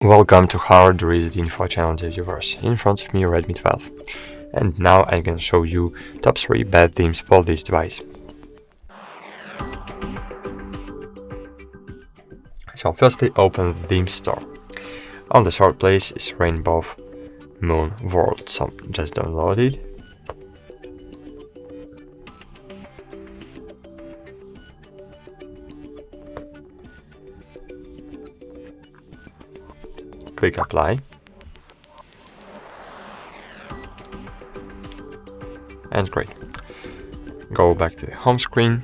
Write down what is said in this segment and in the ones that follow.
Welcome to HardReset.Info channel, dear viewers. In front of me, Redmi 12. And now I'm gonna show you top 3 bad themes for this device. So firstly, open the theme store. On the third place is Rainbow Moon World, so just download it. Click apply. And great. Go back to the home screen.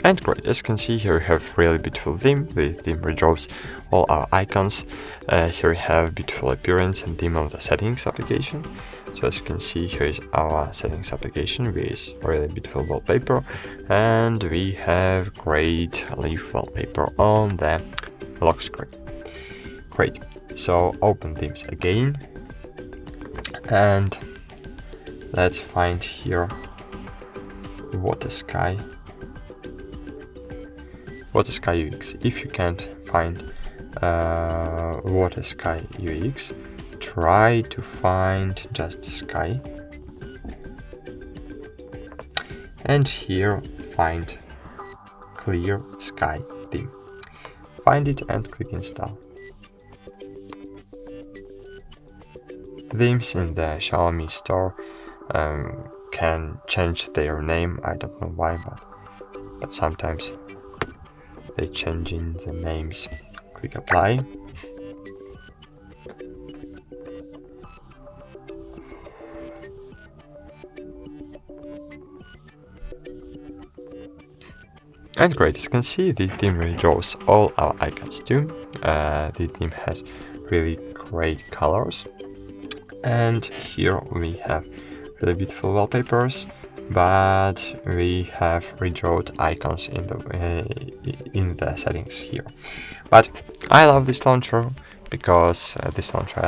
And great, as you can see, here we have really beautiful theme. The theme redraws all our icons. Here we have beautiful appearance and theme of the settings application. So as you can see, here is our settings application with really beautiful wallpaper, and we have great leaf wallpaper on the lock screen. Great. So open themes again, and let's find here Water Sky UX. If you can't find Water Sky UX, try to find just sky, and here find Clear Sky theme. Find it and click install. Themes in the Xiaomi store can change their name. I don't know why, but sometimes they change in the names. Click apply. And great, as you can see, the theme redraws all our icons too. The theme has really great colors. And here we have really beautiful wallpapers, but we have redrawn icons in the settings here. But I love this launcher because I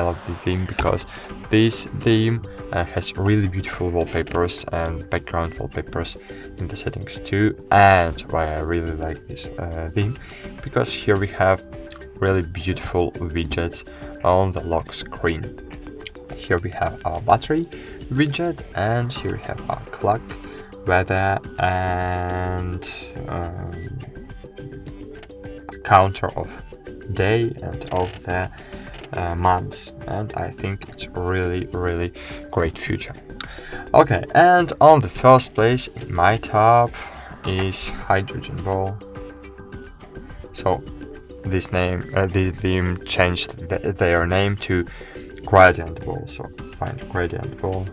love the theme because this theme has really beautiful wallpapers and background wallpapers in the settings too. And why I really like this theme, because here we have really beautiful widgets on the lock screen. Here we have our battery widget, and here we have our clock, weather, and counter of day and of the months. And I think it's really great feature. Okay, and on the first place in my top is hydrogen ball. So this theme changed their name to gradient ball. So find gradient ball.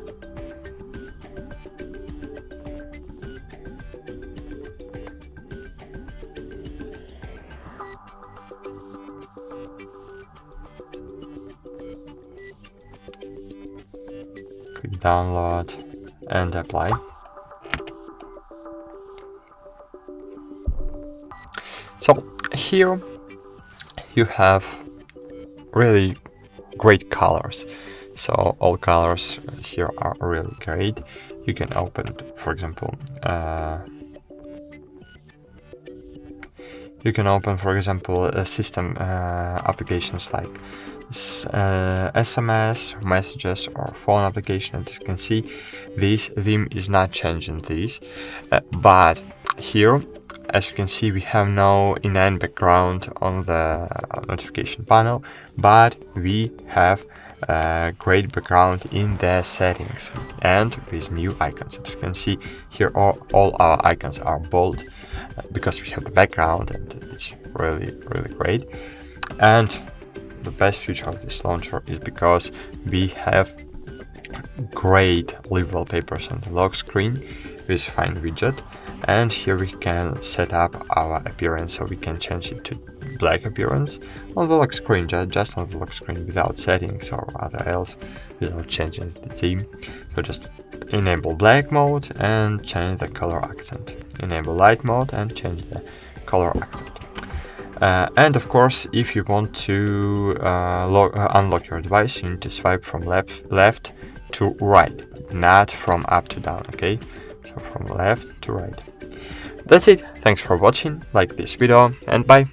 Click download and apply. So here you have really great colors. So all colors here are really great. You can open, for example, system applications like SMS, messages, or phone application. As you can see, this theme is not changing this, but here, as you can see, we have no inline background on the notification panel, but we have a great background in the settings and with new icons. As you can see, here all our icons are bold because we have the background, and it's really great. And the best feature of this launcher is because we have great leaf wallpapers on the lock screen with Find widget, and here we can set up our appearance, so we can change it to black appearance on the lock screen, just on the lock screen, without settings or other else, without changing the theme. So just enable black mode and change the color accent, enable light mode and change the color accent. And of course, if you want to unlock your device, you need to swipe from left to right, not from up to down. Okay, so from left to right. That's it, thanks for watching, like this video and bye!